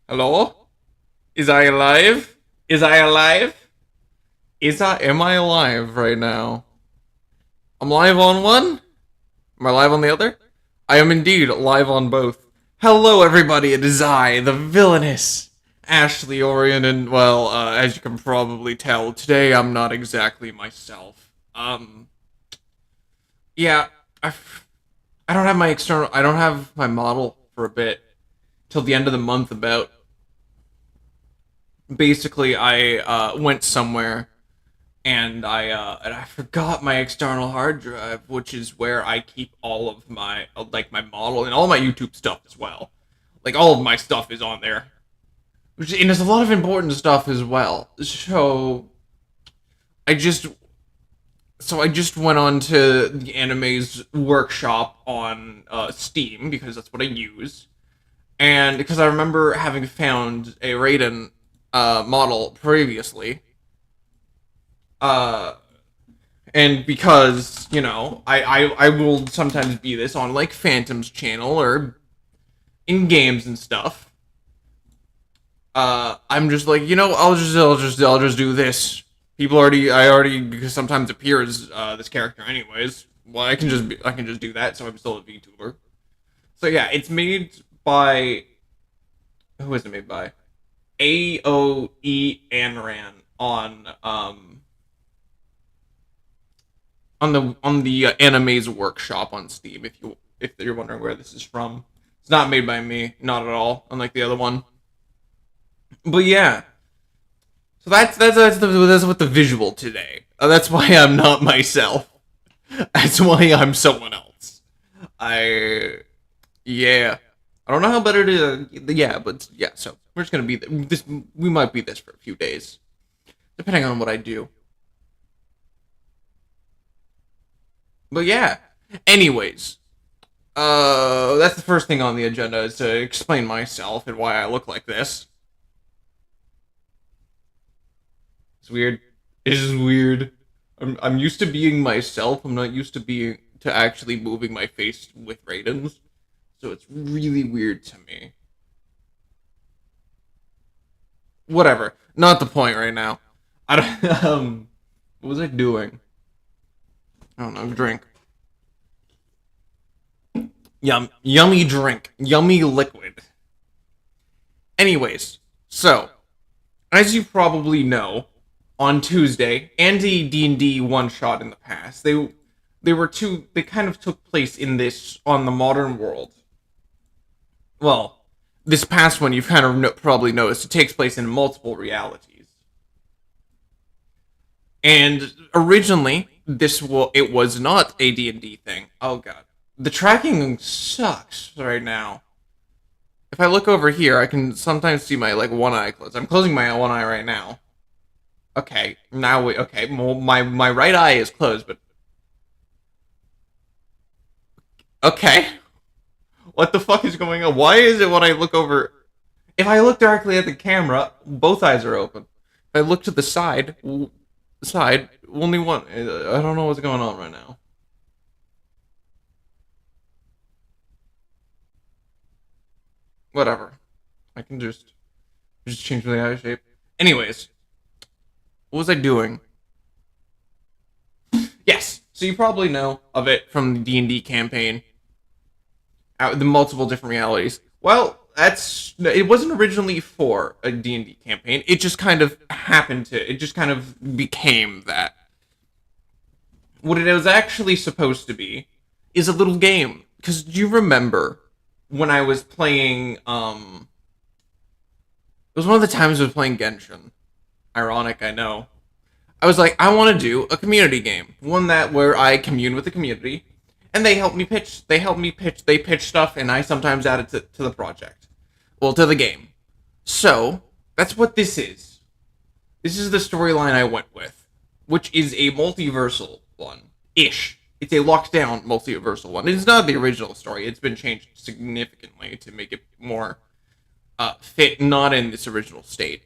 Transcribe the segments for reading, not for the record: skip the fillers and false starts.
Hello? Is I alive? Is I alive? Am I alive right now? I'm live on one? Am I live on the other? I am indeed live on both. Hello everybody, it is I, the villainous Ashley Orion, and well, as you can probably tell, today I'm not exactly myself. Yeah, I, I don't have I don't have my model for a bit, till the end of the month about. Basically, I went somewhere and I forgot my external hard drive, which is where I keep all of my like my model and all my YouTube stuff as well. Like all of my stuff is on there, and there's a lot of important stuff as well. I just I just went on to the anime's workshop on Steam because that's what I use, and because I remember having found a Raiden model previously. Uh, and because I will sometimes be this on like Phantom's channel or in games and stuff. I'm just like I'll just do this. People already I already sometimes appear as this character anyways. Well, I can just do that. So I'm still a VTuber. So yeah, it's made by who is it made by? AOE Anran on the Anime's Workshop on Steam. If you're wondering where this is from, it's not made by me, not at all. Unlike the other one, but yeah. So that's what the visual today. That's why I'm not myself. That's why I'm someone else. I yeah. I don't know how better to yeah, but yeah. So we're just gonna be this. We might be this for a few days, depending on what I do. But yeah. Anyways, that's the first thing on the agenda is to explain myself and why I look like this. It's weird. It's just weird. I'm used to being myself. I'm not used to being to actually moving my face with Raidens. So it's really weird to me. Whatever. Not the point right now. I don't what was I doing? I don't know, drink. Yummy drink. Yummy liquid. Anyways, so as you probably know, on Tuesday and a D&D one shot in the past, they kind of took place in this on the modern world. Well, this past one you've kind of probably noticed it takes place in multiple realities. And originally it was not a D&D thing. Oh god. The tracking sucks right now. If I look over here, I can sometimes see my like one eye closed. I'm closing my one eye right now. Okay, now we okay. Well, my right eye is closed, but okay. What the fuck is going on? Why is it when I look over? If I look directly at the camera, both eyes are open. If I look to the side, only one. I don't know what's going on right now. Whatever. I can just change the eye shape. Anyways, what was I doing? Yes. So you probably know of it from the D&D campaign, the multiple different realities. Well, it wasn't originally for a D&D campaign. It just kind of happened to. It just kind of became that. What it was actually supposed to be is a little game. Because do you remember when I was playing? It was one of the times I was playing Genshin. Ironic, I know. I was like, I want to do a community game, one that where I commune with the community, and they help me pitch. They help me pitch. They pitch stuff, and I sometimes add it to the project, well, to the game. So that's what this is. This is the storyline I went with, which is a multiversal one ish. It's a locked down multiversal one. It's not the original story. It's been changed significantly to make it more fit, not in this original state.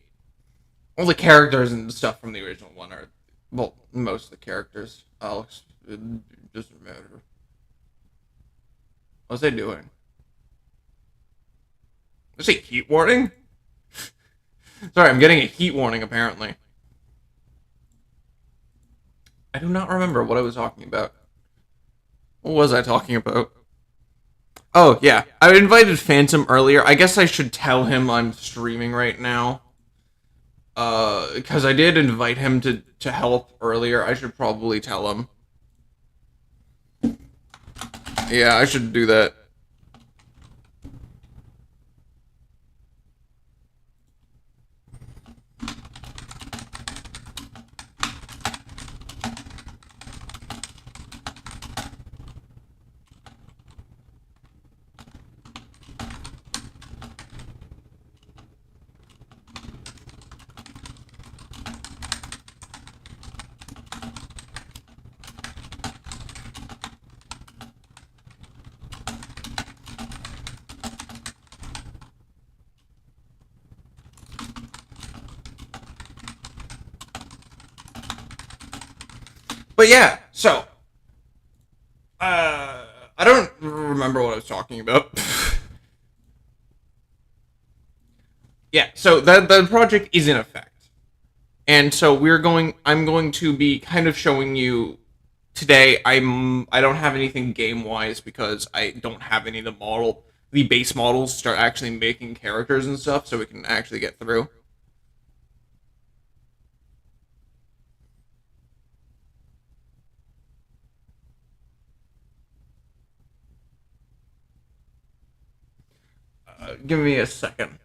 All the characters and stuff from the original one are, well, most of the characters. Alex, it doesn't matter. What's I doing? Is it heat warning? Sorry, I'm getting a heat warning apparently. I do not remember what I was talking about. What was I talking about? Oh, yeah. I invited Phantom earlier. I guess I should tell him I'm streaming right now. Because I did invite him to help earlier. I should probably tell him. Yeah, I should do that. But yeah, so I don't remember what I was talking about. Yeah, so the project is in effect, and so I'm going to be kind of showing you today. I don't have anything game wise because I don't have any of the base models to start actually making characters and stuff, so we can actually get through. Give me a second.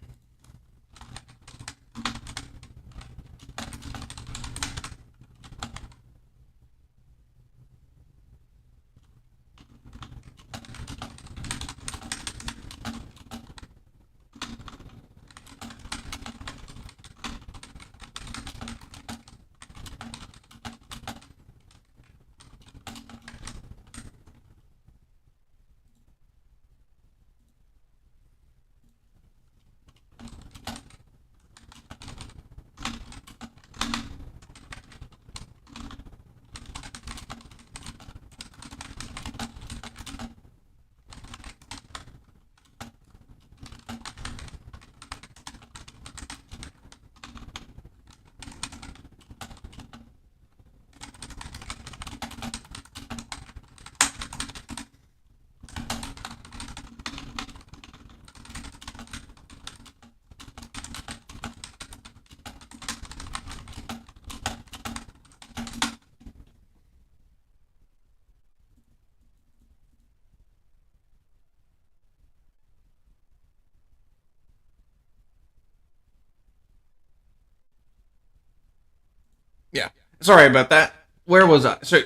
Yeah, sorry about that. Where was I? So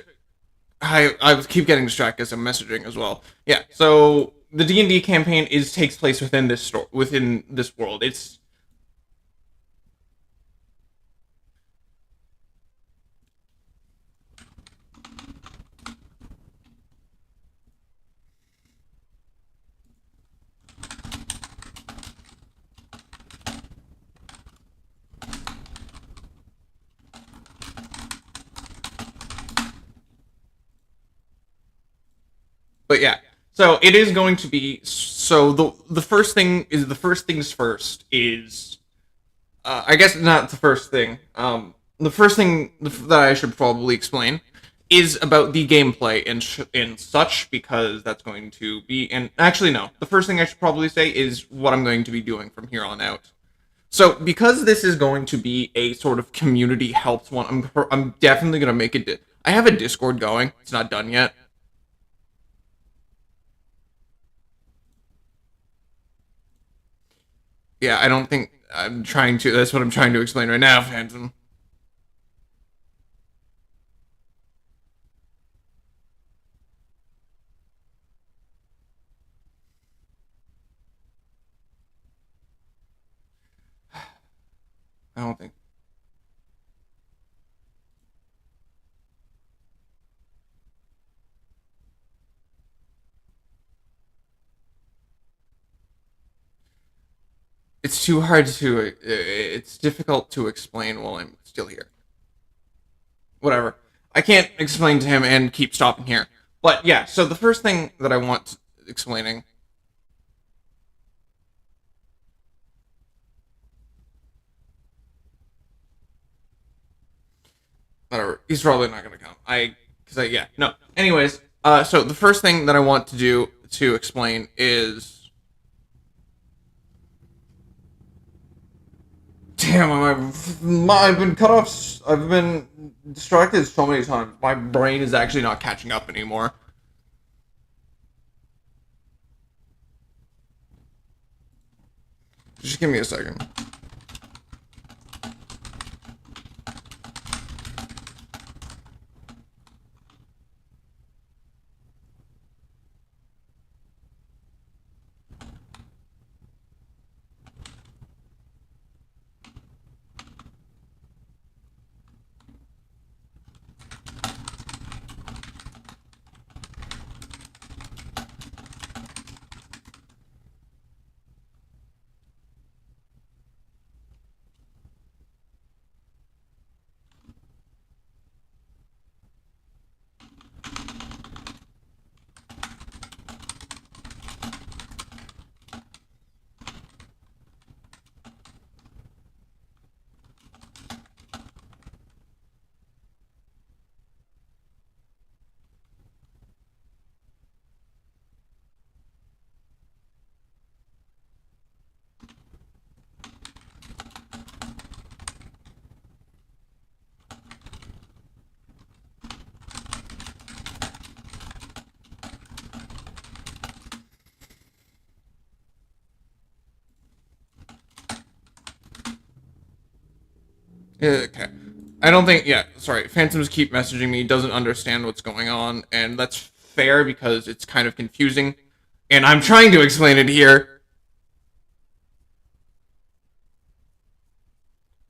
I keep getting distracted as I'm messaging as well. Yeah, so the D&D campaign is takes place within this within this world. It's but yeah. So it is going to be so the first thing is the first things first is I guess not the first thing. The first thing that I should probably explain is about the gameplay and such because that's going to be and actually no. The first thing I should probably say is what I'm going to be doing from here on out. So because this is going to be a sort of community helps one, I'm definitely gonna make it. I have a Discord going. It's not done yet. Yeah, I don't think I'm trying to. That's what I'm trying to explain right now, Phantom. I don't think it's too hard to. It's difficult to explain while I'm still here. Whatever. I can't explain to him and keep stopping here. But yeah, so the first thing that I want explaining. whatever. He's probably not gonna come. Yeah, no. Anyways, so the first thing that I want to do to explain is, damn, I've been cut off. I've been distracted so many times. My brain is actually not catching up anymore. Just give me a second. Okay. I don't think. Yeah, sorry. Phantoms keep messaging me. Doesn't understand what's going on, and that's fair because it's kind of confusing, and I'm trying to explain it here.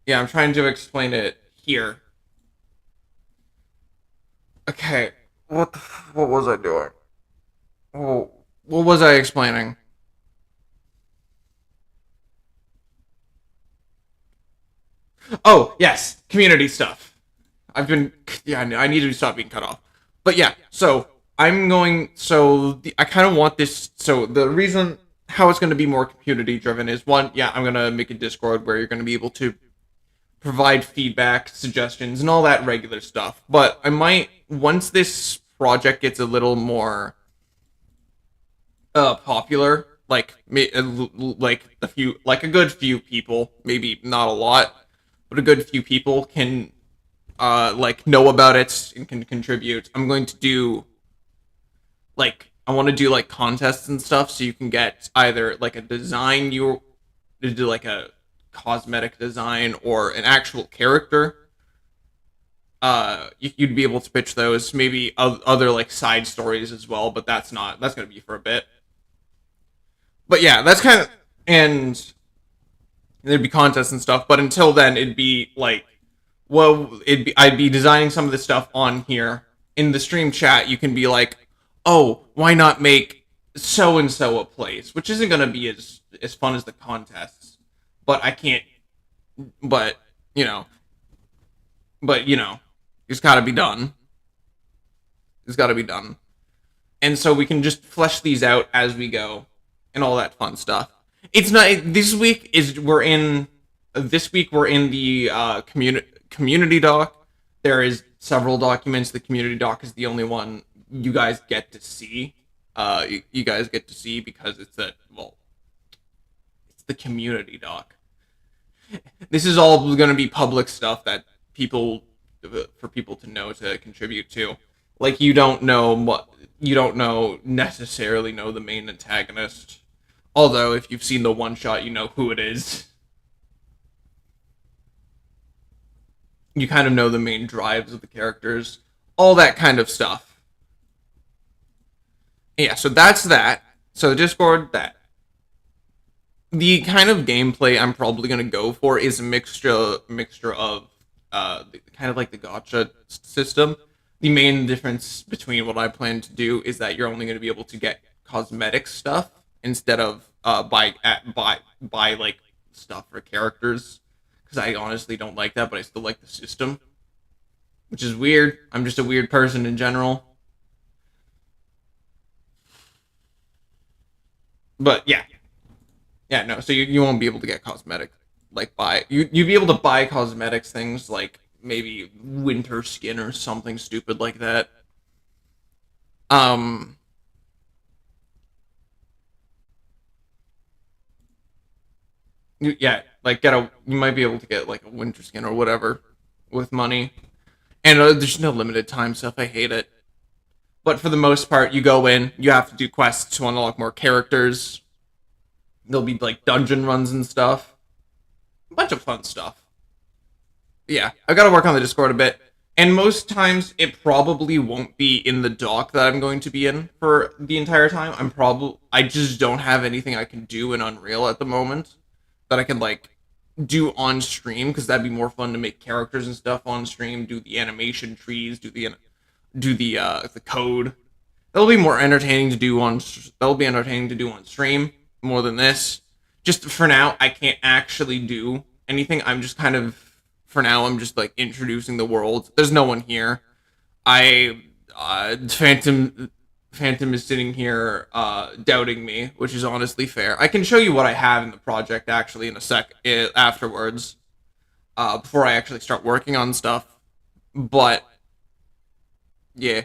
Yeah, I'm trying to explain it here. Okay. What was I doing? Oh, what was I explaining? Oh, yes, community stuff. I've been, yeah, I need to stop being cut off. But yeah, so I kind of want this. So the reason how it's going to be more community driven is one, yeah, I'm going to make a Discord where you're going to be able to provide feedback, suggestions, and all that regular stuff. But I might, once this project gets a little more popular, like a good few people, maybe not a lot, but a good few people can like know about it and can contribute. I'm going to do I want to do like contests and stuff, so you can get either like a design you to do like a cosmetic design or an actual character. You'd be able to pitch those, maybe other like side stories as well, but that's gonna be for a bit. But yeah, that's kind of, and there'd be contests and stuff. But until then, it'd be like, well, I'd be designing some of the stuff on here in the stream chat. You can be like, oh, why not make so and so a place, which isn't gonna be as fun as the contests. But I can't. But you know, but it's got to be done. It's got to be done. And so we can just flesh these out as we go and all that fun stuff. It's not this week we're in the community doc. There is several documents. The community doc is the only one you guys get to see. You guys get to see because it's the community doc. This is all going to be public stuff that people for people to know to contribute to. Like you don't necessarily know the main antagonist. Although if you've seen the one shot, you know who it is. You kind of know the main drives of the characters, all that kind of stuff. Yeah, so that's that. So Discord, that. The kind of gameplay I'm probably gonna go for is a mixture of kind of like the gotcha system. The main difference between what I plan to do is that you're only going to be able to get cosmetic stuff instead of buy like stuff for characters. Because I honestly don't like that, but I still like the system, which is weird. I'm just a weird person in general. But yeah, no. So you won't be able to get cosmetic you'd be able to buy cosmetics things like maybe winter skin or something stupid like that. Um, yeah, like you might be able to get like a winter skin or whatever with money, and there's no limited time stuff. I hate it, but for the most part, you go in, you have to do quests to unlock more characters. There'll be like dungeon runs and stuff, a bunch of fun stuff. Yeah, I've got to work on the Discord a bit. And most times it probably won't be in the dock that I'm going to be in for the entire time. I just don't have anything I can do in Unreal at the moment that I can like do on stream because that'd be more fun to make characters and stuff on stream, do the animation trees, do the code. That'll be more entertaining to do on that'll be entertaining to do on stream more than this. Just for now, I can't actually do anything. I'm just kind of for now, I'm just like introducing the world. There's no one here. I Phantom is sitting here doubting me, which is honestly fair. I can show you what I have in the project actually in a sec afterwards, before I actually start working on stuff. But yeah,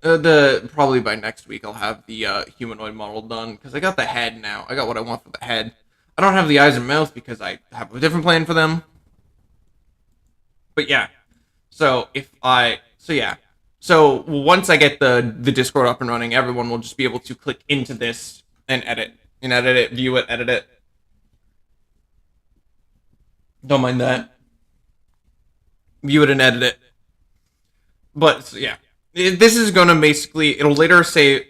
the probably by next week I'll have the humanoid model done because I got the head now. I got what I want for the head. I don't have the eyes and mouth because I have a different plan for them. But yeah, so once I get the Discord up and running, everyone will just be able to click into this and edit it, view it, edit it. Don't mind that. View it and edit it. But so, yeah, this is gonna basically it'll later say,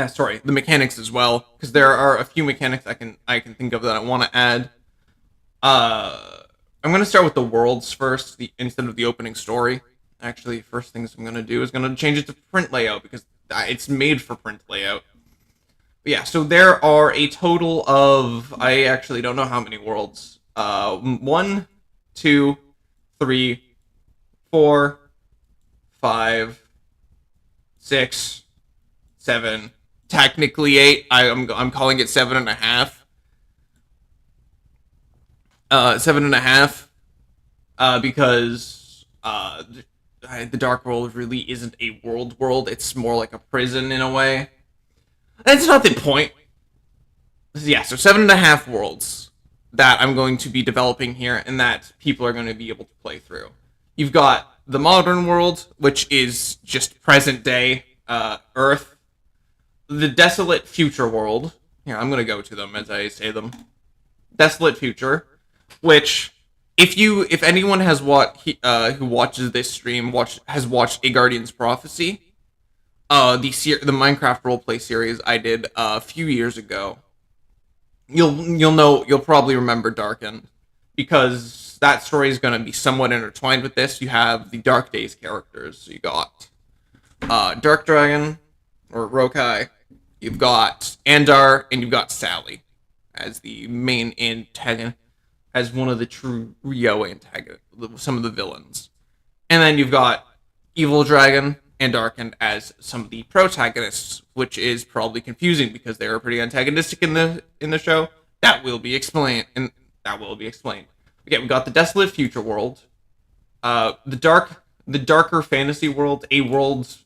sorry, the mechanics as well because there are a few mechanics I can think of that I want to add. I'm gonna start with the worlds first, instead of the opening story. Actually, first things I'm gonna do is gonna change it to print layout because it's made for print layout. But yeah, so there are a total of I actually don't know how many worlds. 1, 2, 3, 4, 5, 6, 7. Technically 8. I'm calling it 7.5. 7.5. Because the Dark World really isn't a world. It's more like a prison in a way. That's not the point. Yeah, so 7.5 worlds that I'm going to be developing here and that people are going to be able to play through. You've got the modern world, which is just present day Earth. The desolate future world. Here, I'm going to go to them as I say them. Desolate future, which if anyone has who watches this stream has watched A Guardian's Prophecy, the Minecraft roleplay series I did a few years ago, you'll probably remember Darkened because that story is going to be somewhat intertwined with this. You have the Dark Days characters. So you got Dark Dragon or Rokai. You've got Andar and you've got Sally as the main antagonist, as one of the true Rio antagonists, some of the villains. And then you've got Evil Dragon and Darkened as some of the protagonists, which is probably confusing because they are pretty antagonistic in the show. That will be explained. Okay, we got the desolate future world, the darker fantasy world, a world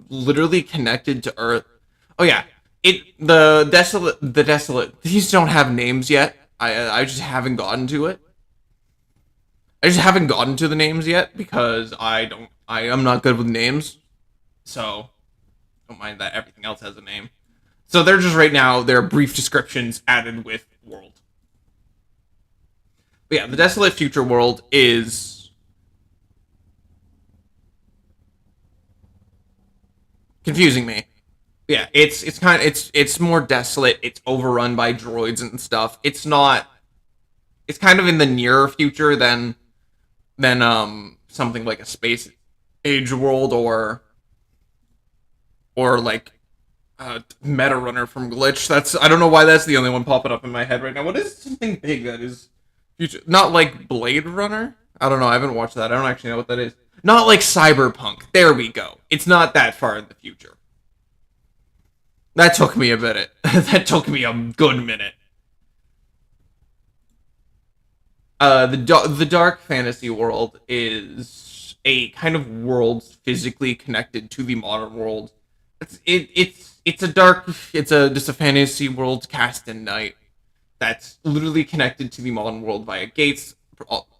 literally connected to Earth. Oh yeah, the desolate. These don't have names yet. I just haven't gotten to it. I just haven't gotten to the names yet because I am not good with names. So don't mind that everything else has a name. So they're just right now, they're brief descriptions added with world. But yeah, the desolate future world is confusing me. Yeah, it's more desolate. It's overrun by droids and stuff. It's kind of in the nearer future than something like a space age world or like Meta Runner from Glitch. I don't know why that's the only one popping up in my head right now. What is something big that is future? Not like Blade Runner? I don't know. I haven't watched that. I don't actually know what that is. Not like Cyberpunk. There we go. It's not that far in the future. That took me a minute. That took me a good minute. The dark fantasy world is a kind of world physically connected to the modern world. It's a dark it's a just a fantasy world cast in night that's literally connected to the modern world via gates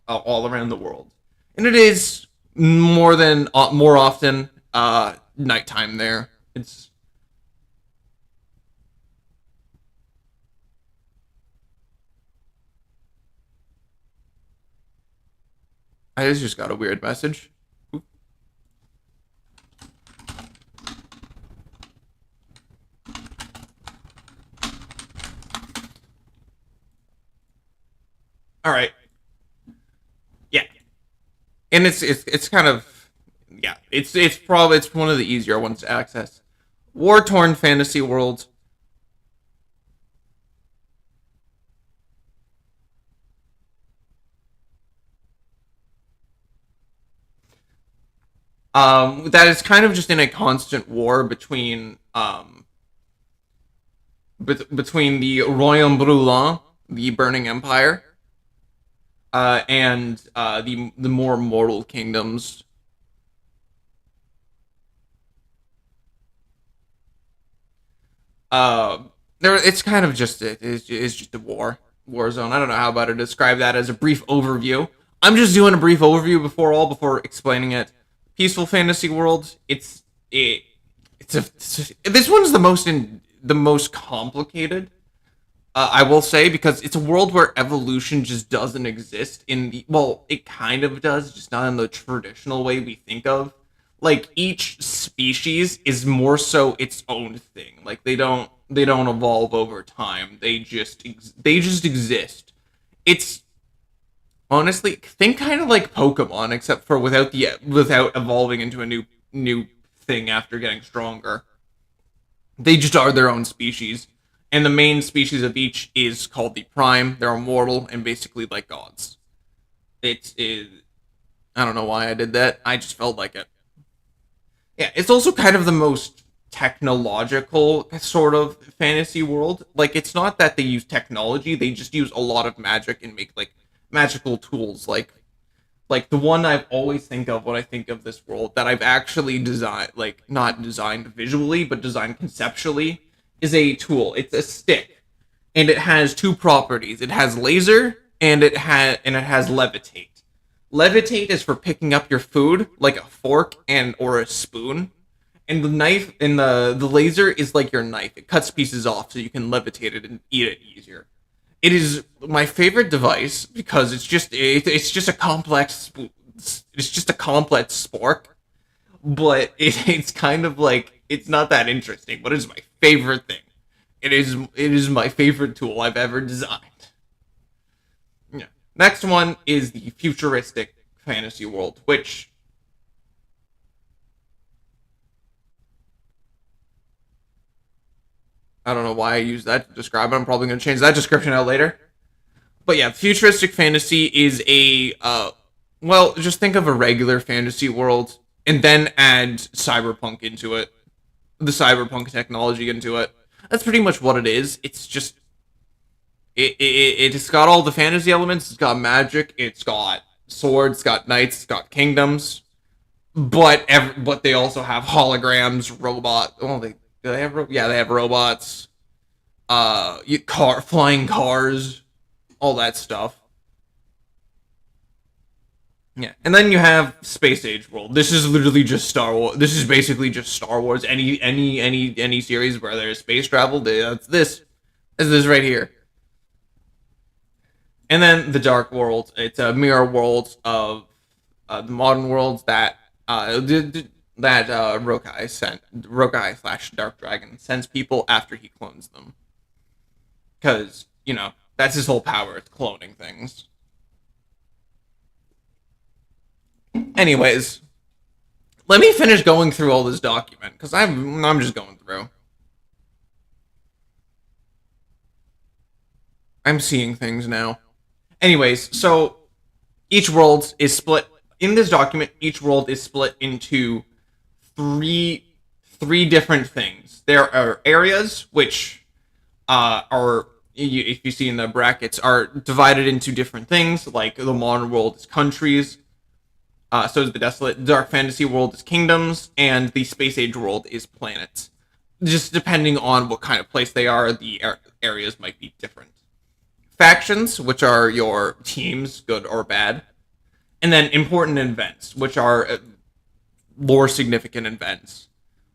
all around the world, and it is more often nighttime there. It's I just got a weird message. All right, yeah, and it's kind of yeah, it's one of the easier ones to access. War torn fantasy world. That is kind of just in a constant war between between the Royaume Brûlant, the Burning Empire, and the more mortal kingdoms. Uh, it's kind of just it's just a war zone. I don't know how about to describe that as a brief overview. I'm just doing a brief overview before explaining it. Peaceful fantasy world. It, this one's the most complicated. I will say, because it's a world where evolution just doesn't exist in the well, it kind of does, just not in the traditional way we think of. Like each species is more so its own thing. Like they don't evolve over time. They just exist. It's honestly think kind of like Pokemon, except for without evolving into a new thing after getting stronger. They just are their own species, and the main species of each is called the Prime. They're immortal and basically like gods. It I don't know why I did that. I just felt like it. Yeah, it's also kind of the most technological sort of fantasy world. Like, it's not that they use technology; they just use a lot of magic and make like magical tools. Like the one I've always think of when I think of this world that I've actually designed, like not designed visually, but designed conceptually, is a tool. It's a stick, and it has two properties. It has laser, and it has levitate. Levitate is for picking up your food, like a fork and or a spoon, and the knife and the laser is like your knife. It cuts pieces off so you can levitate it and eat it easier. It is my favorite device because it's just a it's just a complex spork, but it's kind of like it's not that interesting. But it's my favorite thing. It is my favorite tool I've ever designed. Yeah. Next one is the futuristic fantasy world, which I don't know why I use that to describe it. I'm probably going to change that description out later. But yeah, futuristic fantasy is a well, just think of a regular fantasy world and then add cyberpunk into it, the cyberpunk technology into it. That's pretty much what it is. It's just it's got all the fantasy elements. It's got magic. It's got swords. It's got knights. It's got kingdoms. But they also have holograms, robot. Oh, do they have yeah, they have robots. Flying cars, all that stuff. Yeah, and then you have Space Age World. This is literally just Star Wars. This is basically just Star Wars. Any series where there's space travel, that's this. That's this right here. And then the Dark World. It's a mirror world of the modern worlds that Rokai slash Dark Dragon sends people after he clones them, because that's his whole power. It's cloning things. Anyways, let me finish going through all this document because I'm just going through. I'm seeing things now. Anyways, so each world is split in this document. Each world is split into three different things. There are areas which are if you see in the brackets, are divided into different things. Like the modern world is countries, so is the desolate dark fantasy world is kingdoms, and the space age world is planets. Just depending on what kind of place they are, the areas might be different. Factions, which are your teams, good or bad, and then important events, which are lore significant events,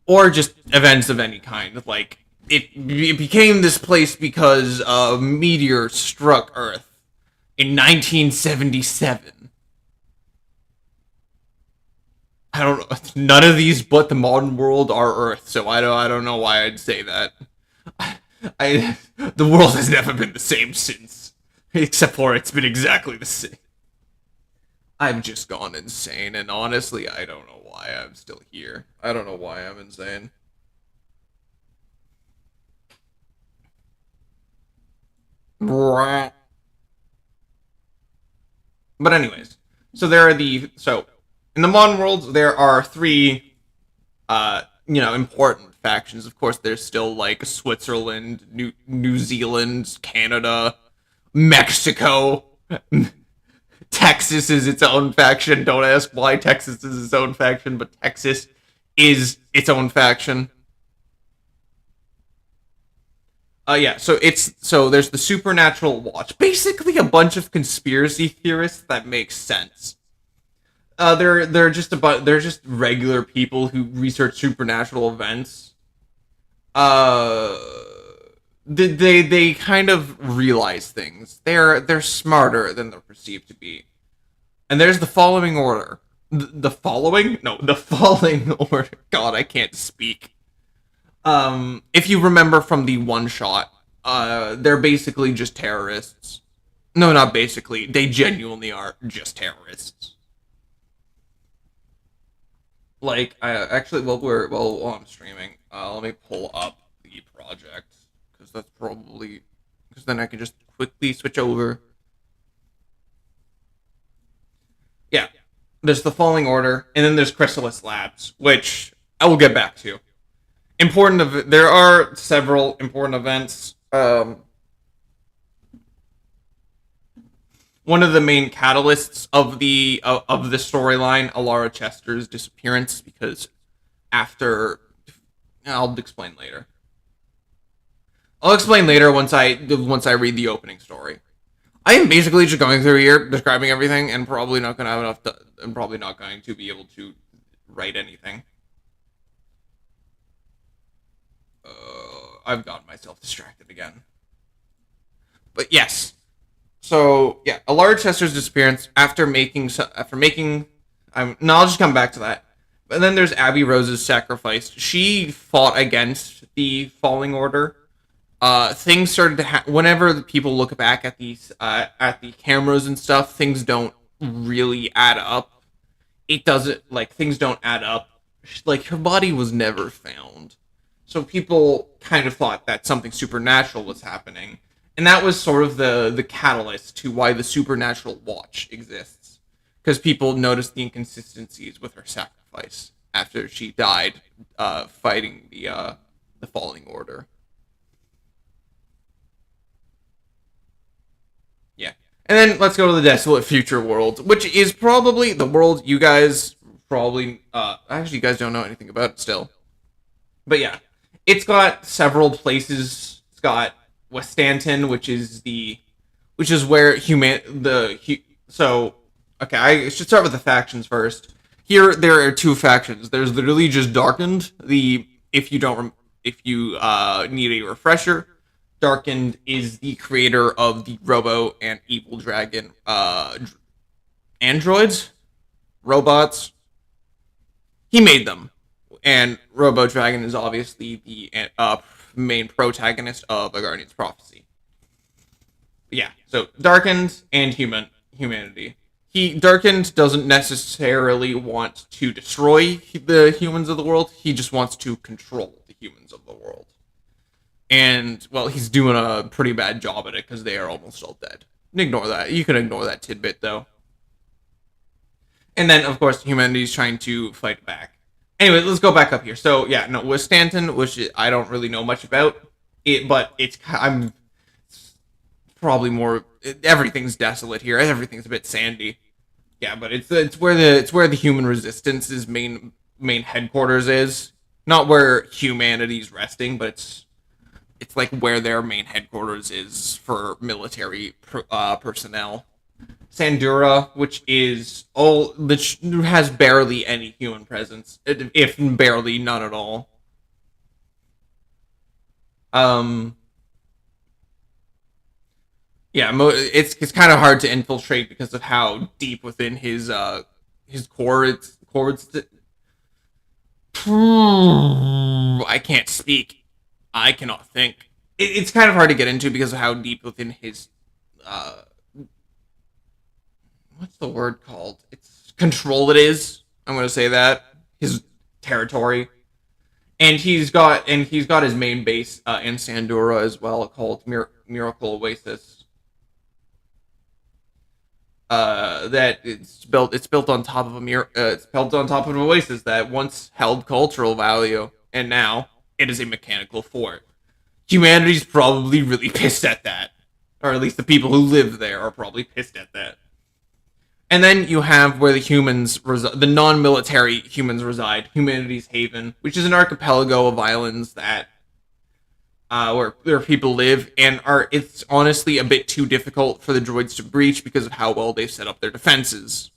or just events of any kind. Like it became this place because a meteor struck Earth in 1977. I don't know. None of these but the modern world are Earth, so I don't know why I'd say that. The world has never been the same since, except for it's been exactly the same. I've just gone insane, and honestly, I don't know why I'm still here. I don't know why I'm insane. But anyways, so in the modern world there are three important factions. Of course, there's still like Switzerland, New Zealand, Canada, Mexico. Texas is its own faction. Don't ask why Texas is its own faction, but Texas is its own faction. Yeah, so there's the Supernatural Watch. Basically a bunch of conspiracy theorists that make sense. They're just regular people who research supernatural events. Uh they kind of realize things. They're smarter than they're perceived to be. And there's the following order. The following? No, the falling order. God, I can't speak. If you remember from the one shot, they're basically just terrorists. No, not basically. They genuinely are just terrorists. Like, I actually, while I'm streaming, let me pull up the project because that's probably because then I can just quickly switch over. Yeah, there's the Falling Order, and then there's Chrysalis Labs, which I will get back to. There are several important events. One of the main catalysts of the storyline, Alara Chester's disappearance, because after I'll explain later. I'll explain later once I read the opening story. I am basically just going through here describing everything, and probably not going to have enough. I'm probably not going to be able to write anything. I've gotten myself distracted again. But yes, so yeah, Alara Chester's disappearance I'll just come back to that. But then there's Abby Rose's sacrifice. She fought against the Falling Order. Things started to whenever the people look back at the cameras and stuff, things don't really add up. It doesn't like things don't add up. Like her body was never found. So people kind of thought that something supernatural was happening. And that was sort of the catalyst to why the Supernatural Watch exists. Because people noticed the inconsistencies with her sacrifice after she died fighting the Falling Order. Yeah. And then let's go to the Desolate Future world, which is probably the world you guys actually you guys don't know anything about it still. But yeah. It's got several places. It's got Westanton, which is where so okay, I should start with the factions first. Here there are two factions. There's literally just Darkened. If you need a refresher, Darkened is the creator of the Robo and Evil Dragon androids, robots. He made them. And Robo Dragon is obviously the main protagonist of A Guardian's Prophecy. Yeah, so Darkened and humanity. Darkened doesn't necessarily want to destroy the humans of the world. He just wants to control the humans of the world. And, well, he's doing a pretty bad job at it because they are almost all dead. Ignore that. You can ignore that tidbit, though. And then, of course, humanity's trying to fight back. Anyway, let's go back up here. So, yeah, no, with Stanton, which I don't really know much about, probably more. Everything's desolate here. Everything's a bit sandy. Yeah, but it's where the human resistance's main headquarters is. Not where humanity's resting, but it's like where their main headquarters is for military personnel. Sandura, which has barely any human presence, if barely none at all. Um, yeah, it's kind of hard to infiltrate because of how deep within his core it's chords. I can't speak. I cannot think. It's kind of hard to get into because of how deep within his uh what's the word called? It's control it is. I'm gonna say that his territory, and he's got his main base in Sandura as well, called Miracle Oasis. That it's built on top of it's built on top of an oasis that once held cultural value, and now it is a mechanical fort. Humanity's probably really pissed at that, or at least the people who live there are probably pissed at that. And then you have where the non-military humans reside, Humanity's Haven, which is an archipelago of islands that where people live, and are it's honestly a bit too difficult for the droids to breach because of how well they've set up their defenses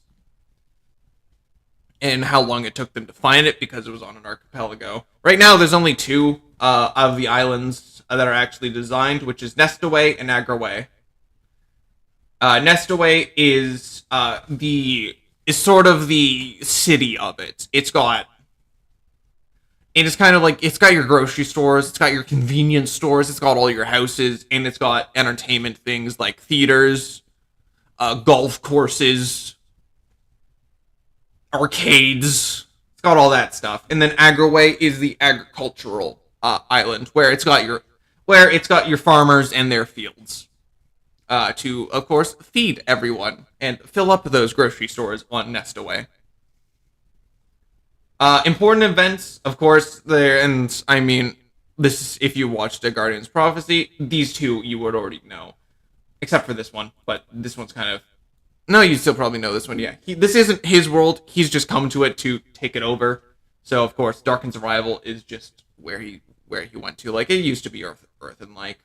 and how long it took them to find it because it was on an archipelago. Right now, there's only two of the islands that are actually designed, which is Nestaway and Agraway. Nestaway is sort of the city of it. It's kind of like it's got your grocery stores, it's got your convenience stores, it's got all your houses, and it's got entertainment things like theaters, golf courses, arcades. It's got all that stuff. And then Agraway is the agricultural island where it's got your farmers and their fields to, of course, feed everyone and fill up those grocery stores on Nestaway. Important events, of course, there, and I mean, this if you watched a Guardian's Prophecy, these two you would already know, except for this one, but this one's kind of no, you still probably know this one. Yeah, this isn't his world. He's just come to it to take it over. So of course, Darken's arrival is just where he went to. Like it used to be Earth, and like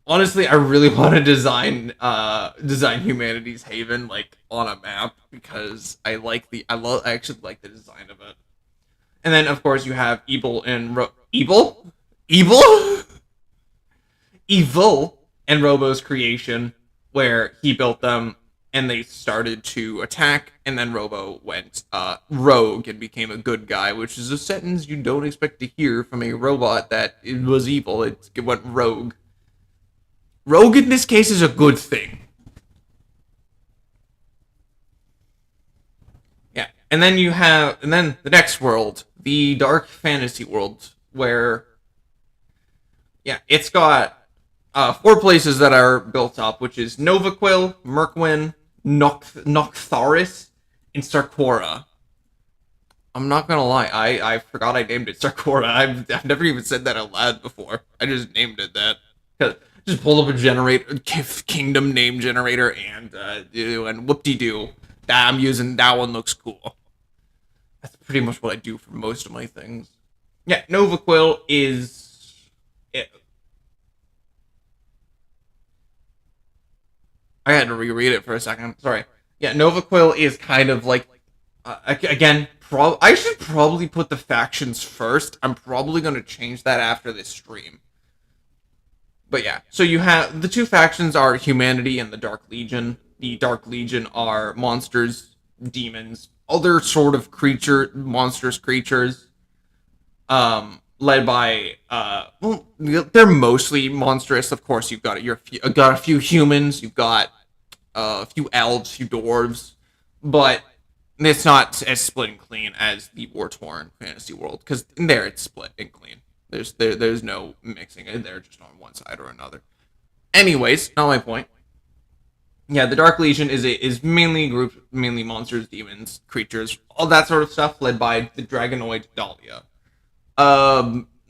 honestly, I really want to design Humanity's Haven like on a map because I actually like the design of it. And then of course you have Evil, Evil, and Robo's creation, where he built them and they started to attack, and then Robo went rogue and became a good guy, which is a sentence you don't expect to hear from a robot that it was evil. It went rogue. Rogue in this case is a good thing. Yeah, and then the next world, the dark fantasy world, where yeah, it's got four places that are built up, which is Novaquil, Merkwyn, Noctharis, and Sarkora. I'm not gonna lie, I forgot I named it Sarkora. I've never even said that out loud before. I just named it that. Just pulled up a kingdom name generator and whoop-de-doo. I'm using that one, looks cool. That's pretty much what I do for most of my things. Yeah, Novaquil is it. I had to reread it for a second. Sorry. Yeah, Novaquil is kind of like again. I should probably put the factions first. I'm probably going to change that after this stream. But yeah, so you have the two factions are Humanity and the Dark Legion. The Dark Legion are monsters, demons, other sort of monstrous creatures. Led by well, they're mostly monstrous. Of course, got a few humans, you've got a few elves, a few dwarves, but it's not as split and clean as the war torn fantasy world, because in there it's split and clean. There's no mixing it. They're just on one side or another. Anyways, not my point. Yeah, the Dark Legion is mainly monsters, demons, creatures, all that sort of stuff, led by the Dragonoid Dahlia.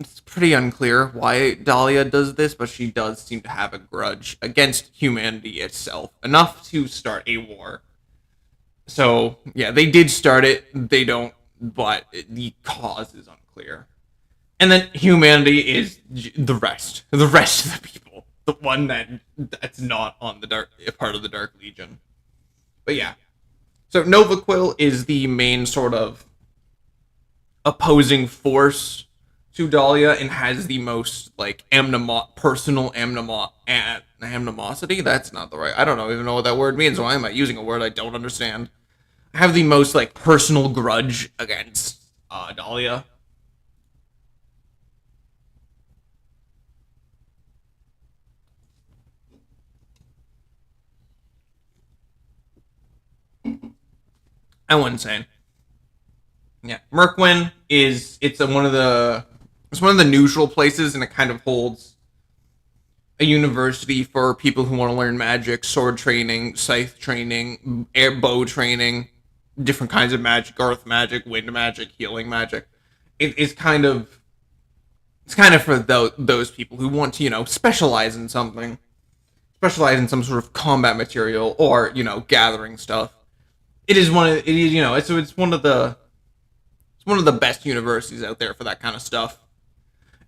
It's pretty unclear why Dahlia does this, but she does seem to have a grudge against humanity itself, enough to start a war. So, yeah, they did start it. They don't, but the cause is unclear. And then humanity is the rest of the people, the one that's not on the dark part of the Dark Legion. But yeah, so Nova Quill is the main sort of opposing force to Dahlia and has the most like personal animosity. That's not the right. I don't even know what that word means. Why am I using a word I don't understand? I have the most like personal grudge against Dahlia. I wasn't saying. Yeah, Merkwyn is it's one of the neutral places, and it kind of holds a university for people who want to learn magic, sword training, scythe training, air bow training, different kinds of magic, earth magic, wind magic, healing magic. It's kind of for those people who want to specialize in something, specialize in some sort of combat material or gathering stuff. It is one of it is it's one of the best universities out there for that kind of stuff.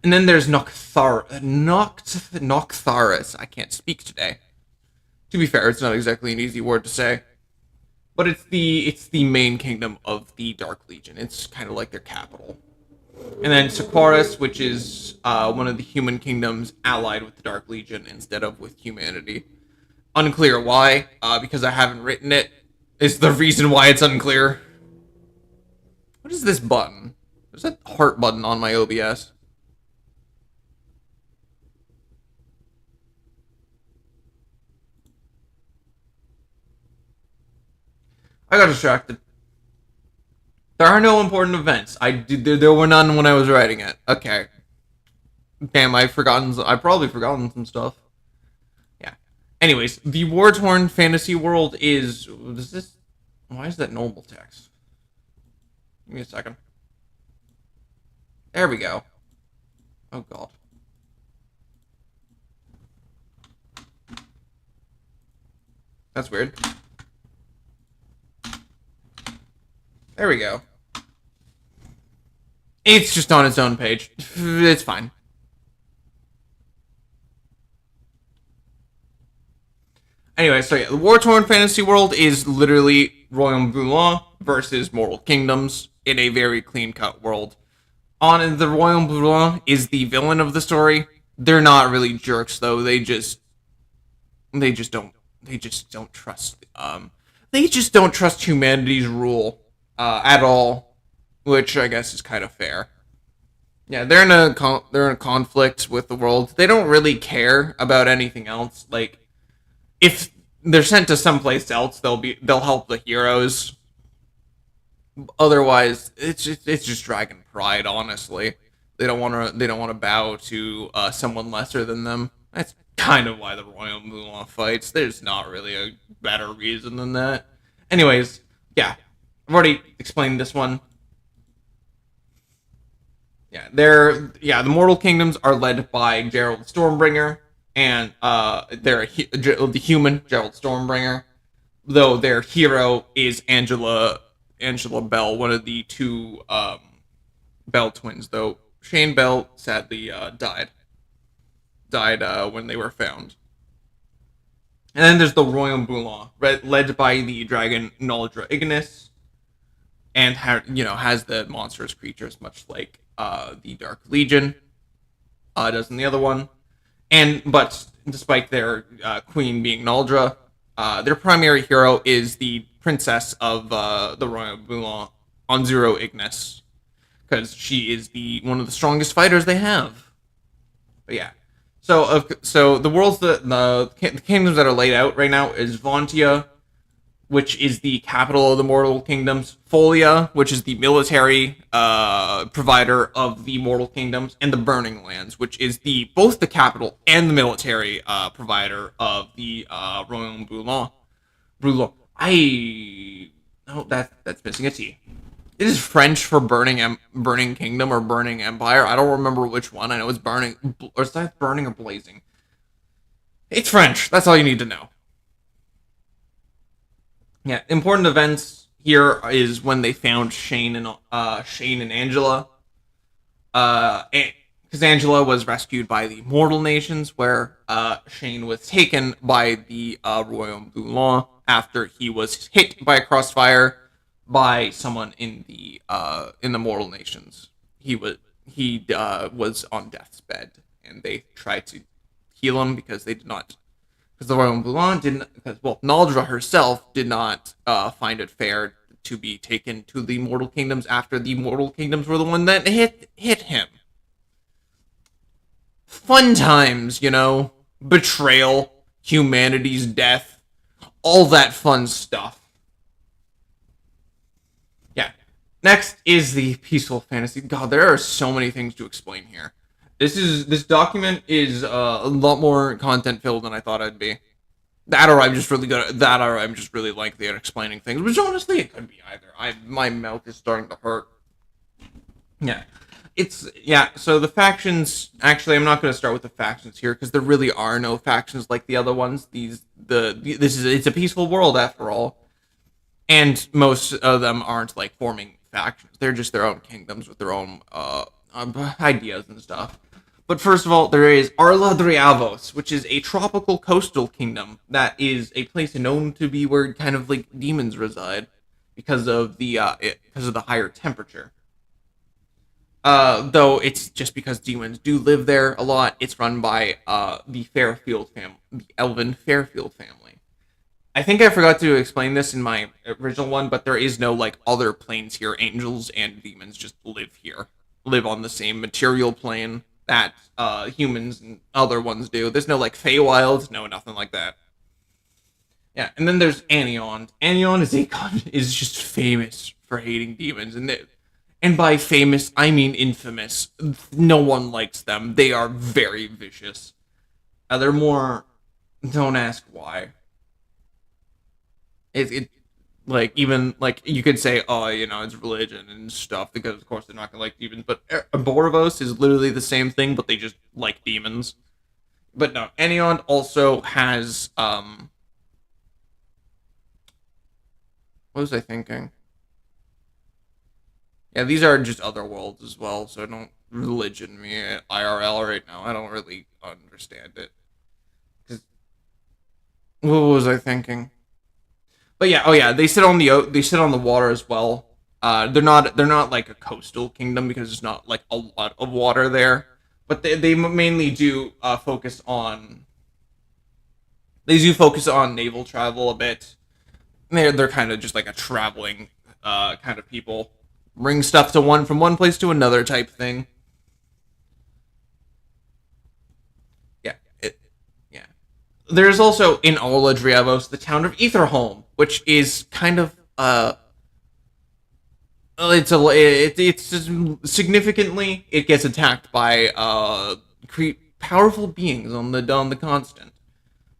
And then there's Noctharis. I can't speak today. To be fair, it's not exactly an easy word to say, but it's the main kingdom of the Dark Legion. It's kind of like their capital. And then Sequaris, which is one of the human kingdoms allied with the Dark Legion instead of with humanity. Unclear why, because I haven't written it. Is the reason why it's unclear. What is this button? There's a heart button on my OBS. I got distracted. There are no important events. There were none when I was writing it. Okay. Damn, I probably forgotten some stuff. Yeah. Anyways, the war torn fantasy world is this. Why is that normal text? Give me a second. There we go. Oh god. That's weird. There we go. It's just on its own page. It's fine. Anyway, so yeah, the War Torn Fantasy World is literally Royaume Bouillon versus Mortal Kingdoms in a very clean cut world. On the Royaume Bouillon is the villain of the story. They're not really jerks though. They just don't trust they just don't trust humanity's rule at all, which I guess is kind of fair. Yeah, they're in a conflict with the world. They don't really care about anything else. Like if they're sent to someplace else, they'll help the heroes. Otherwise, it's just dragon pride. Honestly, they don't want to bow to someone lesser than them. That's kind of why the Royal Mulan fights. There's not really a better reason than that. Anyways, yeah, I've already explained this one. The Mortal Kingdoms are led by Gerald Stormbringer, and the human Gerald Stormbringer, though their hero is Angela Bell, one of the two Bell twins. Though Shane Bell sadly died when they were found. And then there's the Royal Bouillon, led by the dragon Naldra Ignis, and has the monstrous creatures much like the Dark Legion does in the other one. But despite their queen being Naldra, their primary hero is the princess of the Royal Bouillon, Onzero Ignis, because she is one of the strongest fighters they have. But yeah, so the worlds the kingdoms that are laid out right now is Vontia, which is the capital of the Mortal Kingdoms, Folia, which is the military provider of the Mortal Kingdoms, and the Burning Lands, which is both the capital and the military provider of the Royaume Bouillon. That's missing a T. It is French for burning kingdom or burning empire. I don't remember which one. I know it's burning, or is that burning or blazing? It's French. That's all you need to know. Yeah, important events here is when they found Shane and Angela. Because Angela was rescued by the Mortal Nations, where Shane was taken by the Royaume Bouillon after he was hit by a crossfire by someone in the Mortal Nations. He was on death's bed, and they tried to heal him because they did not, because the Royaume Bouillon didn't, because well, Naldra herself did not find it fair to be taken to the Mortal Kingdoms after the Mortal Kingdoms were the one that hit him. Fun times, betrayal, humanity's death, all that fun stuff. Yeah. Next is the peaceful fantasy. God, there are so many things to explain here. This document is a lot more content filled than I thought it'd be. That or I'm just really good at that, or I'm just really likely at explaining things. Which honestly, it could be either. My mouth is starting to hurt. Yeah. So the factions, actually I'm not going to start with the factions here because there really are no factions like the other ones. It's a peaceful world after all. And most of them aren't like forming factions. They're just their own kingdoms with their own ideas and stuff. But first of all, there is Arladriavos, which is a tropical coastal kingdom that is a place known to be where kind of like demons reside because of the higher temperature. Though it's just because demons do live there a lot. It's run by the Fairfield family, the Elven Fairfield family. I think I forgot to explain this in my original one, but there is no like other planes here. Angels and demons just live here, live on the same material plane that humans and other ones do. There's no like Feywilds, no nothing like that. Yeah, and then there's Anion. Anion is just famous for hating demons, and by famous I mean infamous. No one likes them. They are very vicious. They're more. Don't ask why. It like even like you could say oh it's religion and stuff because of course they're not gonna like demons, but Borovos is literally the same thing, but they just like demons. But no, Anion also has what was I thinking? Yeah, these are just other worlds as well, so don't religion me IRL right now. I don't really understand it. 'Cause- what was I thinking? But yeah, oh yeah, they sit on the water as well. They're not like a coastal kingdom because there's not like a lot of water there. But they mainly do focus on naval travel a bit. They're kind of just like a traveling kind of people, bring stuff to one from one place to another type thing. Yeah, yeah. There's also in Ola Driavos the town of Etherholm, which is kind of it's just significantly it gets attacked by powerful beings on the constant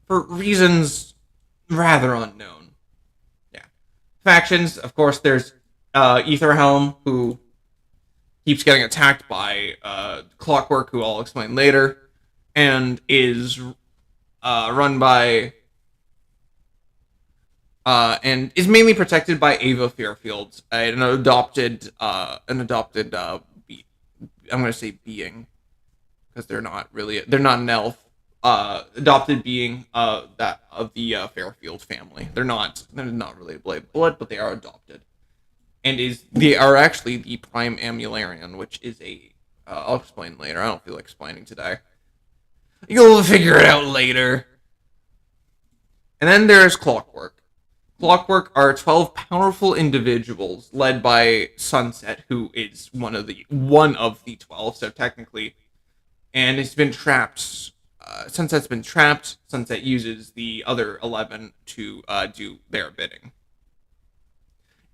for reasons rather unknown. Yeah, factions. Of course, there's Etherhelm, who keeps getting attacked by Clockwork, who I'll explain later, and is run by and is mainly protected by Ava Fairfield, I'm gonna say being because they're not an elf, adopted being that of the Fairfield family. They're not really blood, but they are adopted, and they are actually the Prime Amularian, which is a I'll explain later. I don't feel like explaining today. You'll figure it out later. And then there's Clockwork. Clockwork are 12 powerful individuals led by Sunset, who is one of the 12, so technically, and it's been trapped. Sunset's been trapped. Sunset uses the other 11 to do their bidding.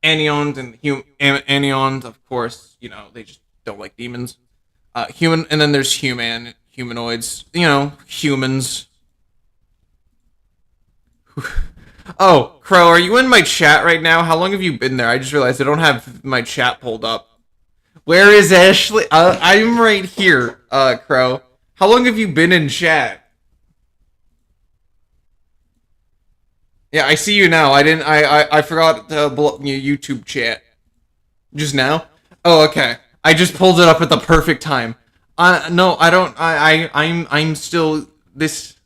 Anions, of course, they just don't like demons. And then there's humanoids, humans. Oh, Crow, are you in my chat right now? How long have you been there? I just realized I don't have my chat pulled up. Where is Ashley? I'm right here, Crow. How long have you been in chat? Yeah, I see you now. I didn't. I forgot to pull up your YouTube chat just now. Oh, okay. I just pulled it up at the perfect time. No, I don't. I'm still this.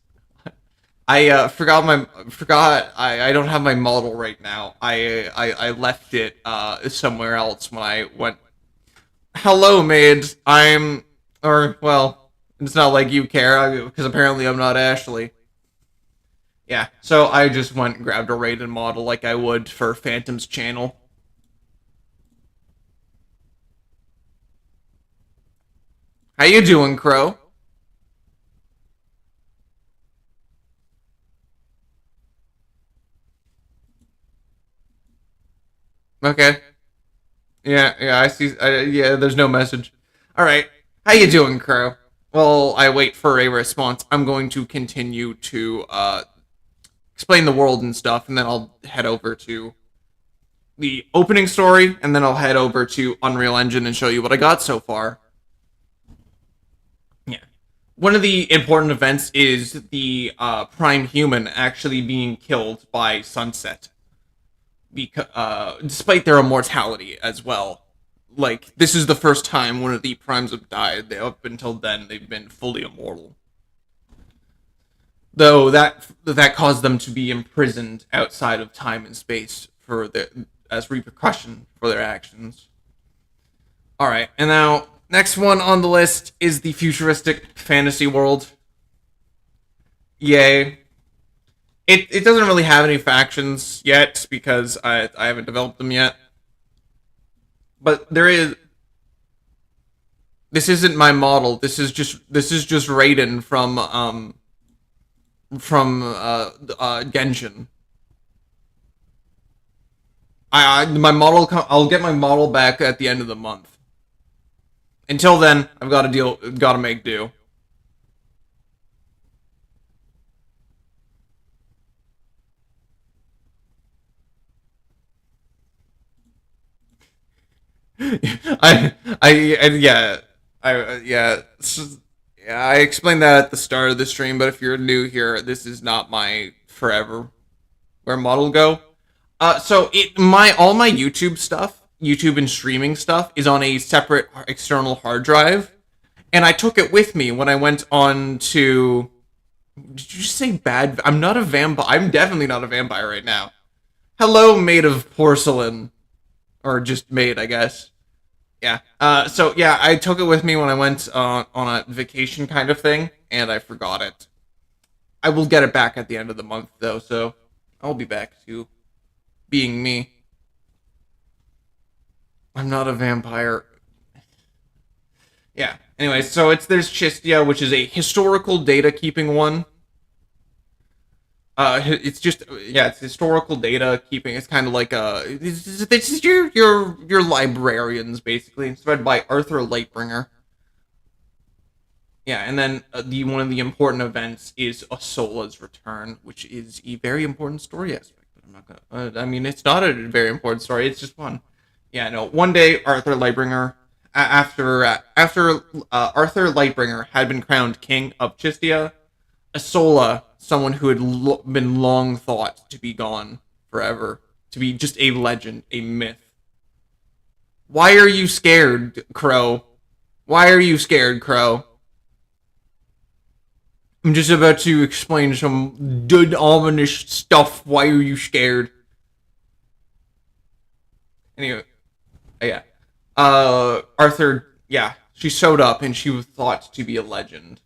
I forgot. I don't have my model right now. I left it somewhere else when I went. Hello, maids. Or well, it's not like you care because apparently I'm not Ashley. Yeah, so I just went and grabbed a rated model like I would for Phantom's channel. How you doing, Crow? Okay. Yeah, yeah, I see. Yeah, there's no message. All right. How you doing, Crow? Well, I wait for a response. I'm going to continue to explain the world and stuff, and then I'll head over to the opening story, and then I'll head over to Unreal Engine and show you what I got so far. Yeah. One of the important events is the prime human actually being killed by Sunset, because despite their immortality as well. Like this is the first time one of the primes have died. Up until then, they've been fully immortal. Though that caused them to be imprisoned outside of time and space for their as repercussion for their actions. All right, and now next one on the list is the futuristic fantasy world. Yay! It doesn't really have any factions yet because I haven't developed them yet. But there is. This isn't my model. This is just Raiden from Genshin. My model. I'll get my model back at the end of the month. Until then, I've got to got to make do. Yeah, yeah. Yeah, I explained that at the start of the stream, but if you're new here, this is not my forever where model go. So it my all my YouTube stuff, YouTube and streaming stuff, is on a separate external hard drive, and I took it with me when I went on to. Did you say bad? I'm not a vampire. I'm definitely not a vampire right now. Hello, made of porcelain, or just made, I guess. Yeah. So yeah, I took it with me when I went on a vacation kind of thing, and I forgot it. I will get it back at the end of the month, though, so I'll be back to being me. I'm not a vampire. Yeah. Anyway, so there's Chistia, which is a historical data keeping one. It's just yeah, it's historical data keeping. It's kind of like it's your librarians basically. It's read by Arthur Lightbringer. Yeah, and then the one of the important events is Asola's return, which is a very important story aspect. But I'm not gonna. I mean, it's not a very important story. It's just one. Yeah, no. One day, Arthur Lightbringer, after Arthur Lightbringer had been crowned king of Chistia, Asola, someone who had been long thought to be gone forever, to be just a legend, a myth. Why are you scared, Crow? Why are you scared, Crow? I'm just about to explain some good ominous stuff. Why are you scared? Anyway, yeah. Arthur, yeah, she showed up and she was thought to be a legend.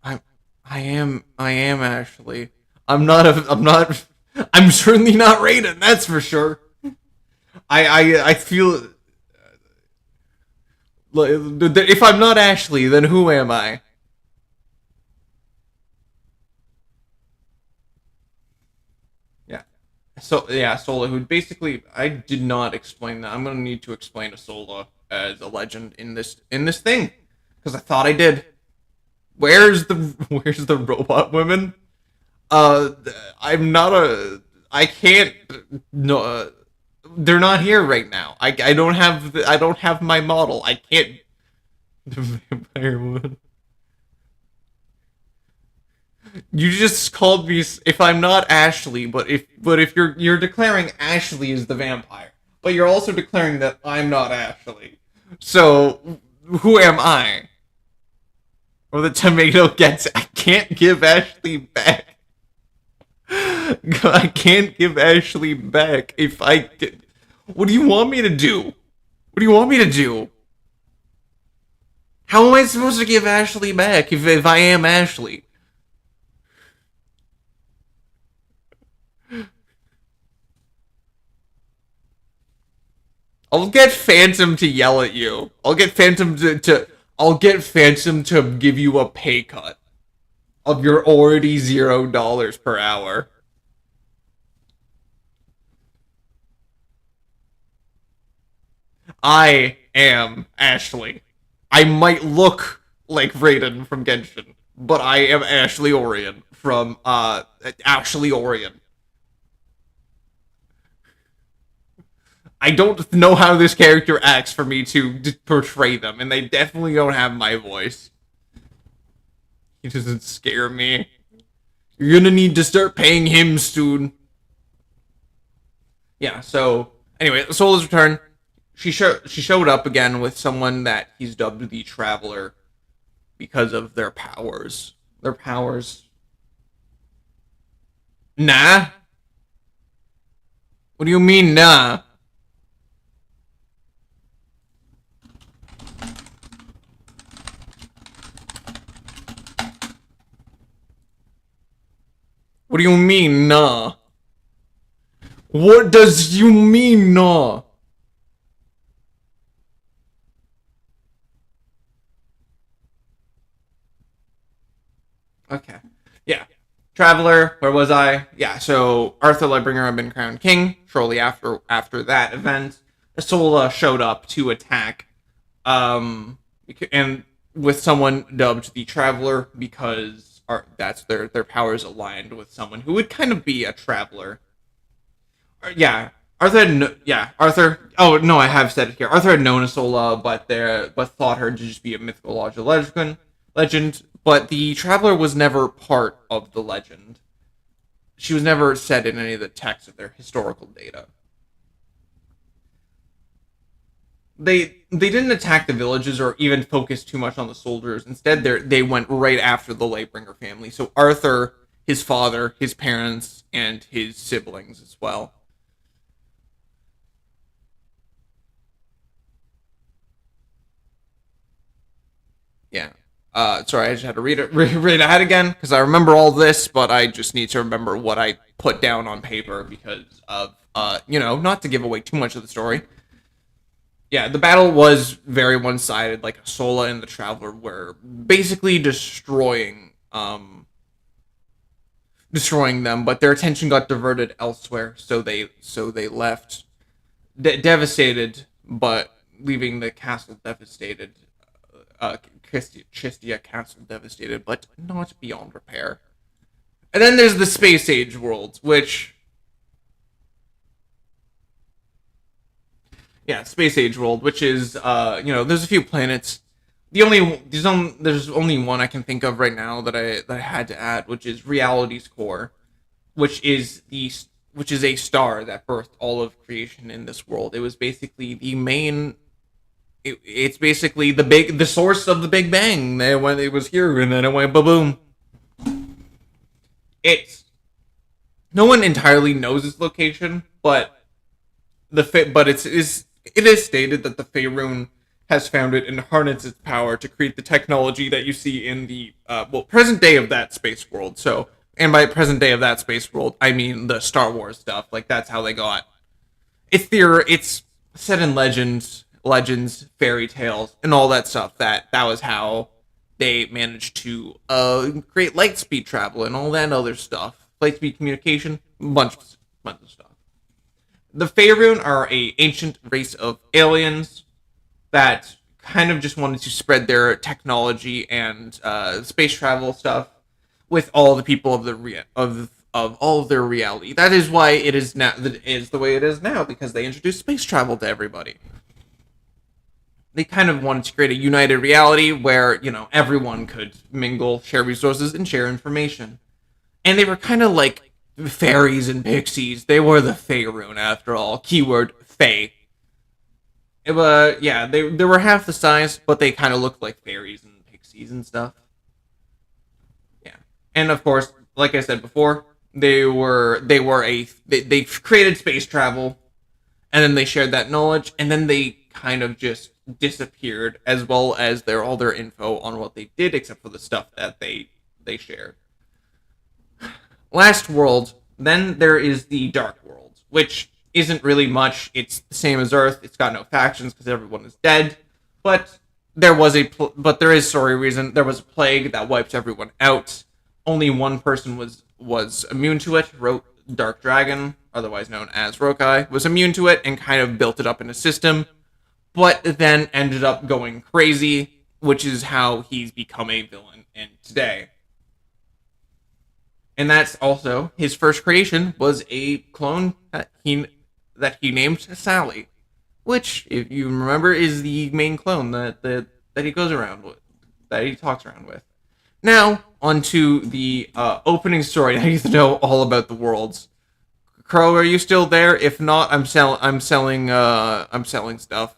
I, I am actually. I'm not. I'm certainly not Raiden. That's for sure. I feel. If I'm not Ashley, then who am I? Yeah. So yeah, Sola, who basically I did not explain that. I'm gonna need to explain a Sola as a legend in this thing because I thought I did. Where's the where's the robot women? Uh, I'm not a. I can't. No, they're not here right now. I don't have. I don't have my model. I can't. The vampire woman. You just called me. If I'm not Ashley, but if you're declaring Ashley is the vampire, but you're also declaring that I'm not Ashley. So who am I? Or the tomato gets. I can't give Ashley back. I can't give Ashley back if I. What do you want me to do? What do you want me to do? How am I supposed to give Ashley back if I am Ashley? I'll get Phantom to yell at you. I'll get Phantom to give you a pay cut of your already $0 per hour. I am Ashley. I might look like Raiden from Genshin, but I am Ashley Orion from Ashley Orion. I don't know how this character acts for me to portray them, and they definitely don't have my voice. He doesn't scare me. You're gonna need to start paying him soon. Yeah, so anyway, Sola's return. She showed up again with someone that he's dubbed the Traveler because of their powers. Their powers. Nah. What do you mean, nah? What do you mean, nah? What does you mean, nah? Okay. Yeah. Traveler, where was I? Yeah, so Arthur Lightbringer had been crowned king. Shortly after that event, Sola showed up to attack, and with someone dubbed the Traveler because that's their powers aligned with someone who would kind of be a traveler. Yeah, Arthur. Yeah, Arthur. Oh no, I have said it here. Arthur had known Asola, but thought her to just be a mythological legend. But the traveler was never part of the legend. She was never said in any of the texts of their historical data. They didn't attack the villages or even focus too much on the soldiers. Instead, they went right after the Lightbringer family. So Arthur, his father, his parents, and his siblings as well. Yeah. Sorry, I just had to read ahead again because I remember all this, but I just need to remember what I put down on paper because of not to give away too much of the story. Yeah, the battle was very one-sided. Like Sola and the Traveler were basically destroying them, but their attention got diverted elsewhere, so they left devastated, but leaving the castle devastated. Chistia Castle devastated, but not beyond repair. And then there's the Space Age world, which Space Age world, which is there's a few planets. There's only one I can think of right now that I had to add, which is Reality's core, which is the which is a star that birthed all of creation in this world. It was basically the main. It's basically the source of the Big Bang. When it was here, and then it went boom. It's no one entirely knows its location, but it is stated that the Faerun has found it and harnessed its power to create the technology that you see in the present day of that space world. So, and by present day of that space world, I mean the Star Wars stuff. Like that's how they got. It's set in legends, fairy tales, and all that stuff. That was how they managed to create light speed travel and all that other stuff. Light speed communication, bunch of stuff. The Faerun are a ancient race of aliens that kind of just wanted to spread their technology and space travel stuff with all the people of the of all of their reality. That is why it is now that is the way it is now, because they introduced space travel to everybody. They kind of wanted to create a united reality where, everyone could mingle, share resources, and share information. And they were kind of like fairies and pixies. They were the Faerun, after all. Keyword Fae. Yeah, they were half the size, but they kind of looked like fairies and pixies and stuff. Yeah, and of course, like I said before, they created space travel, and then they shared that knowledge, and then they kind of just disappeared, as well as all their info on what they did, except for the stuff that they shared. Last world, then there is the Dark World, which isn't really much. It's the same as Earth. It's got no factions because everyone is dead. But there is story reason. There was a plague that wiped everyone out. Only one person was immune to it. Dark Dragon, otherwise known as Rokai, was immune to it and kind of built it up in a system, but then ended up going crazy, which is how he's become a villain in today. And that's also his first creation was a clone that he named Sally, which, if you remember, is the main clone that he goes around with, that he talks around with. Now, onto the opening story. I need to know all about the worlds. Crow, are you still there? If not, I'm selling stuff.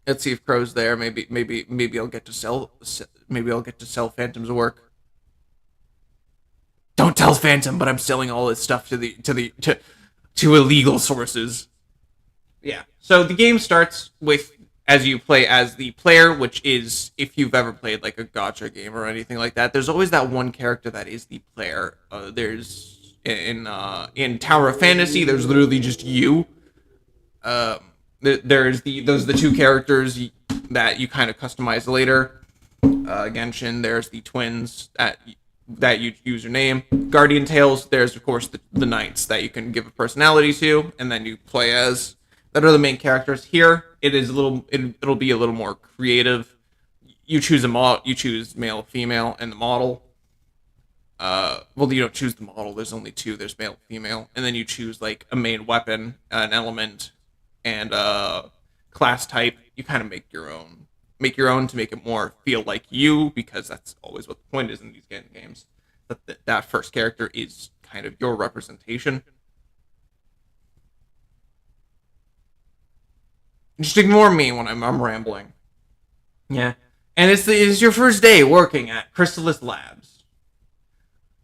Let's see if Crow's there. Maybe I'll get to sell. Maybe I'll get to sell Phantom's work. Don't tell Phantom, but I'm selling all this stuff to illegal sources. Yeah. So the game starts with, as you play as the player, which is, if you've ever played like a gacha game or anything like that, there's always that one character that is the player. There's in Tower of Fantasy, there's literally just you. Those are the two characters that you kind of customize later. Genshin, there's the twins that you use your name. Guardian Tales, there's of course the knights that you can give a personality to, and then you play as. That are the main characters. Here, it'll be a little more creative. You choose you choose male, female, and the model. Well, you don't choose the model. There's only two. There's male, female, and then you choose like a main weapon, an element, and class type. You kind of make your own to make it more feel like you, because that's always what the point is in these games. That first character is kind of your representation. Just ignore me when I'm rambling. Yeah. And it's your first day working at Chrysalis Labs.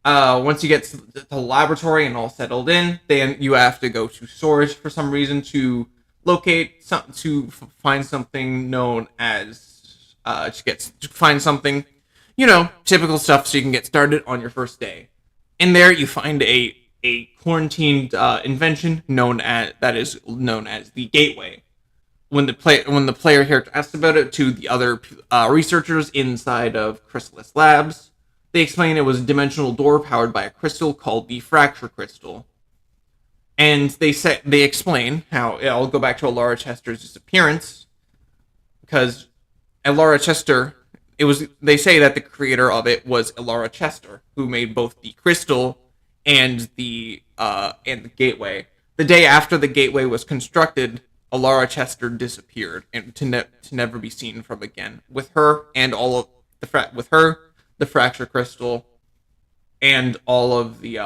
Once you get to the laboratory and all settled in, then you have to go to storage for some reason to find something known as find something, typical stuff so you can get started on your first day. In there you find a quarantined invention known as the Gateway. When the player here asks about it to the other researchers inside of Chrysalis Labs, they explain it was a dimensional door powered by a crystal called the Fracture Crystal. And they explain how I'll go back to Alara Chester's disappearance, because Alara Chester, they say that the creator of it was Alara Chester, who made both the crystal and the gateway. The day after the gateway was constructed, Alara Chester disappeared and to never be seen from again. With her and all of the fracture crystal, and all of the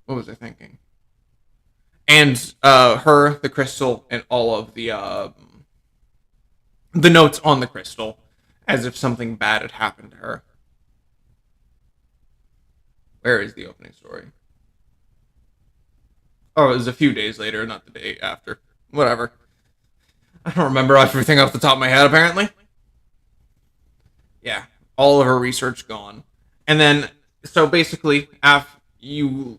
what was I thinking? And her, the crystal, and all of the notes on the crystal, as if something bad had happened to her. Where is the opening story? Oh, it was a few days later, not the day after. Whatever. I don't remember everything off the top of my head, apparently. Yeah, all of her research gone. And then, so basically, after you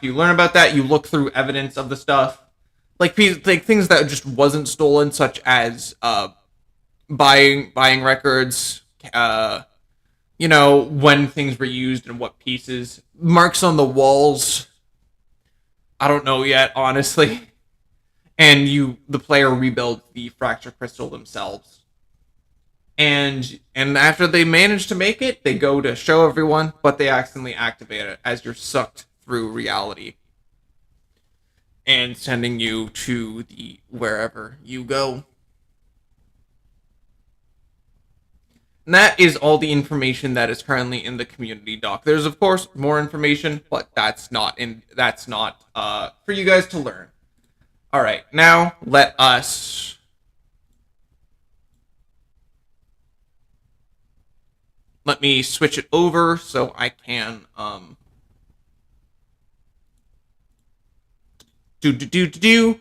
learn about that, you look through evidence of the stuff. Like things that just wasn't stolen, such as buying records, when things were used and what pieces. Marks on the walls. I don't know yet, honestly. and the player rebuilds the fracture crystal themselves. And after they manage to make it, they go to show everyone, but they accidentally activate it as you're sucked through reality and sending you to the wherever you go. And that is all the information that is currently in the community doc. There's of course more information, but that's not for you guys to learn. All right, now let me switch it over so I can do.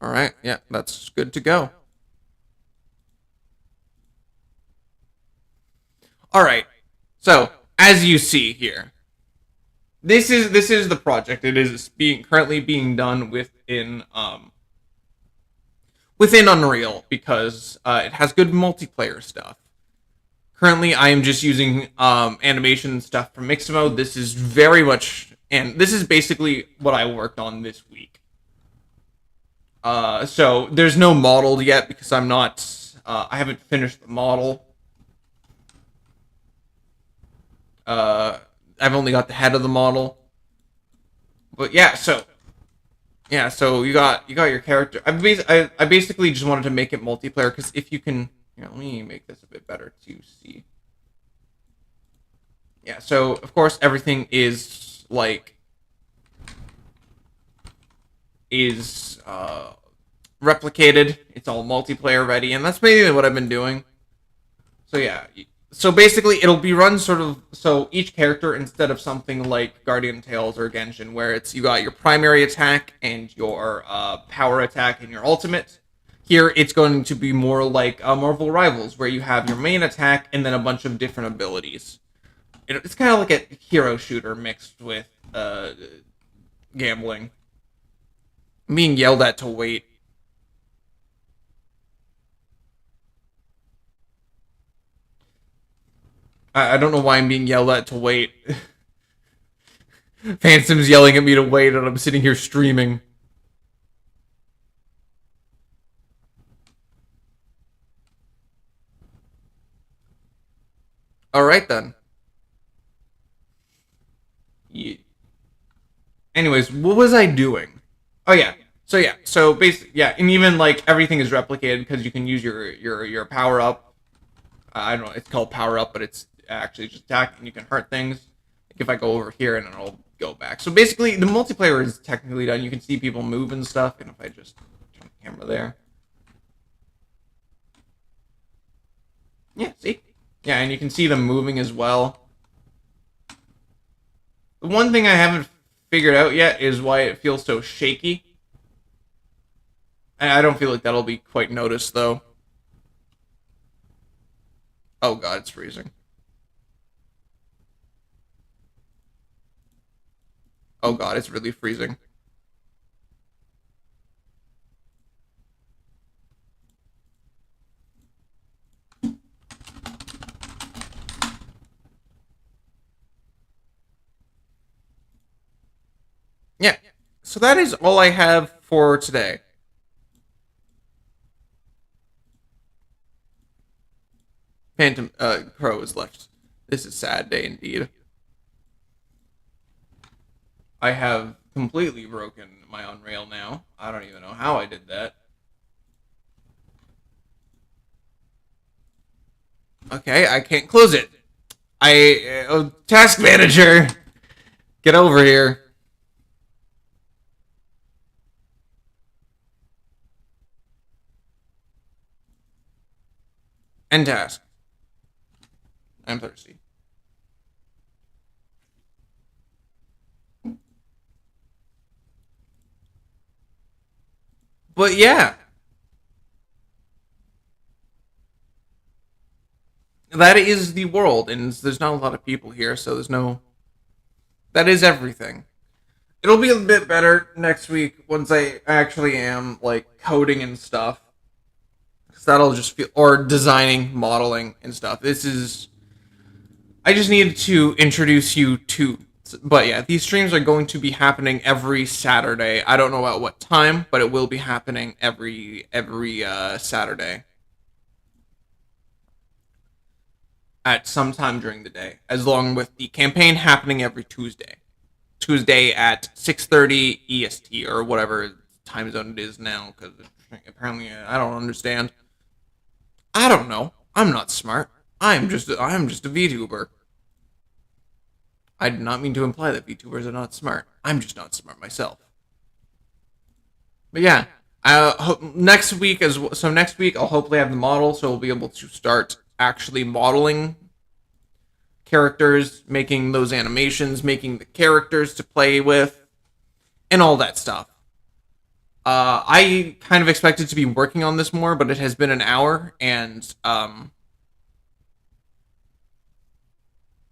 All right, yeah, that's good to go. All right, so as you see here, this is the project. It is being currently being done within Unreal because it has good multiplayer stuff. Currently, I am just using animation stuff from Mixamo. This is very much, and this is basically what I worked on this week. So there's no model yet because I'm not. I haven't finished the model. I've only got the head of the model. But so you got your character. I basically just wanted to make it multiplayer because if you can, let me make this a bit better to see. Yeah, so of course everything is replicated. It's all multiplayer ready, and that's mainly what I've been doing. So yeah, so basically it'll be run sort of so each character, instead of something like Guardian Tales or Genshin where it's you got your primary attack and your power attack and your ultimate. Here it's going to be more like Marvel Rivals where you have your main attack and then a bunch of different abilities. It's kind of like a hero shooter mixed with gambling. I'm being yelled at to wait. I don't know why I'm being yelled at to wait. Phantom's yelling at me to wait, and I'm sitting here streaming. All right then. Yeah. Anyways, what was I doing? Oh yeah. So basically, yeah, and even like everything is replicated because you can use your power up. I don't know. It's called power up, but it's actually just attack, and you can hurt things. Like if I go over here and then I'll go back. So basically, the multiplayer is technically done. You can see people move and stuff. And if I just turn the camera there, yeah, see, yeah, and you can see them moving as well. The one thing I haven't figured out yet is why it feels so shaky. I don't feel like that'll be quite noticed though. Oh god, it's freezing. Oh god, it's really freezing. Yeah. So that is all I have for today. Phantom Pro is left. This is a sad day indeed. I have completely broken my Unreal now. I don't even know how I did that. Okay, I can't close it. Task manager, get over here. End task. I'm thirsty. But yeah, that is the world, and there's not a lot of people here, so there's no. That is everything. It'll be a bit better next week once I actually am like coding and stuff. Cause that'll just feel or designing, modeling and stuff. This is I just needed to introduce you to. But yeah, these streams are going to be happening every Saturday. I don't know at what time, but it will be happening every Saturday at some time during the day, as long with the campaign happening every Tuesday. Tuesday at 6:30 EST or whatever time zone it is now, because apparently I don't understand. I don't know. I'm not smart. I'm just a VTuber. I did not mean to imply that VTubers are not smart. I'm just not smart myself. But yeah, next week next week I'll hopefully have the model, so we'll be able to start actually modeling characters, making those animations, making the characters to play with, and all that stuff. I kind of expected to be working on this more, but it has been an hour, and I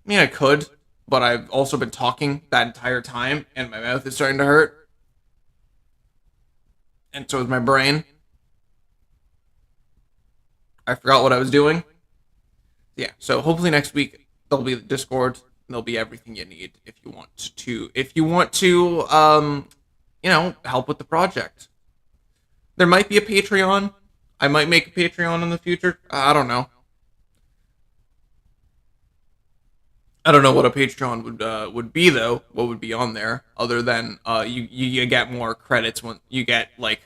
mean, I could, but I've also been talking that entire time, and my mouth is starting to hurt, and so is my brain. I forgot what I was doing. Yeah, so hopefully next week there'll be the Discord. There'll be everything you need if you want to help with the project. There might be a Patreon. I might make a Patreon in the future. I don't know. I don't know what a Patreon would be though. What would be on there other than you get more credits when you get like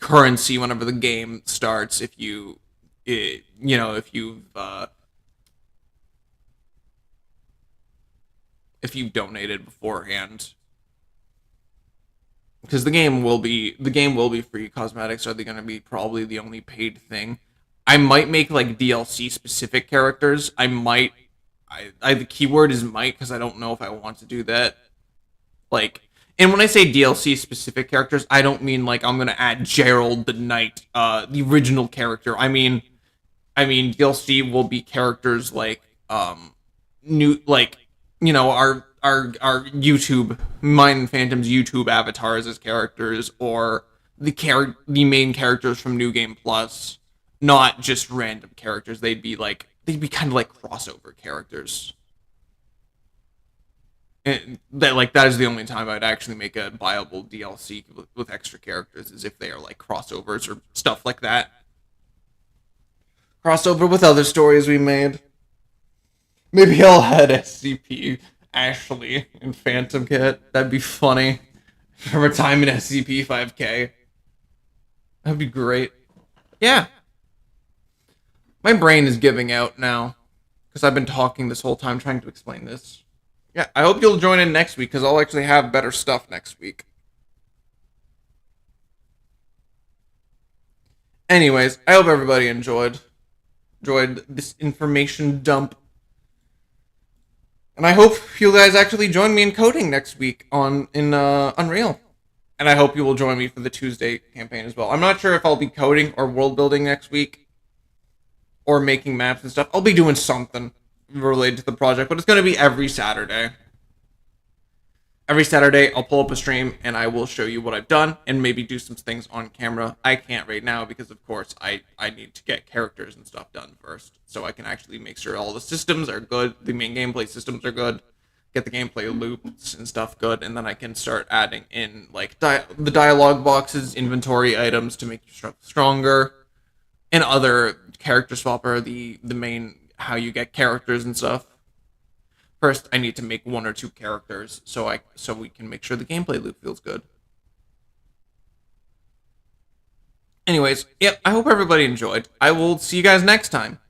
currency whenever the game starts if if you've donated beforehand, because the game will be free. Cosmetics are going to be probably the only paid thing. I might make like DLC specific characters. The keyword is might because I don't know if I want to do that. Like, and when I say DLC specific characters, I don't mean like I'm gonna add Gerald the Knight, the original character. I mean DLC will be characters like new like our YouTube mine and Phantom's YouTube avatars as characters, or the main characters from New Game Plus, not just random characters. They'd be kind of like crossover characters. And that is the only time I'd actually make a viable DLC with extra characters, is if they are like crossovers or stuff like that. Crossover with other stories we made. Maybe I'll add SCP Ashley and Phantom Kit. That'd be funny. From a time in SCP 5K. That'd be great. Yeah. My brain is giving out now, because I've been talking this whole time trying to explain this. Yeah, I hope you'll join in next week, because I'll actually have better stuff next week. Anyways, I hope everybody enjoyed this information dump. And I hope you guys actually join me in coding next week in Unreal. And I hope you will join me for the Tuesday campaign as well. I'm not sure if I'll be coding or world building next week, or making maps and stuff. I'll be doing something related to the project, but it's going to be every Saturday. Every Saturday, I'll pull up a stream and I will show you what I've done and maybe do some things on camera. I can't right now because, of course, I need to get characters and stuff done first, so I can actually make sure all the systems are good, the main gameplay systems are good, get the gameplay loops and stuff good, and then I can start adding in like the dialogue boxes, inventory items to make you stronger, and other character swapper, the main how you get characters and stuff. First, I need to make one or two characters so we can make sure the gameplay loop feels good. Anyways, yep, I hope everybody enjoyed. I will see you guys next time.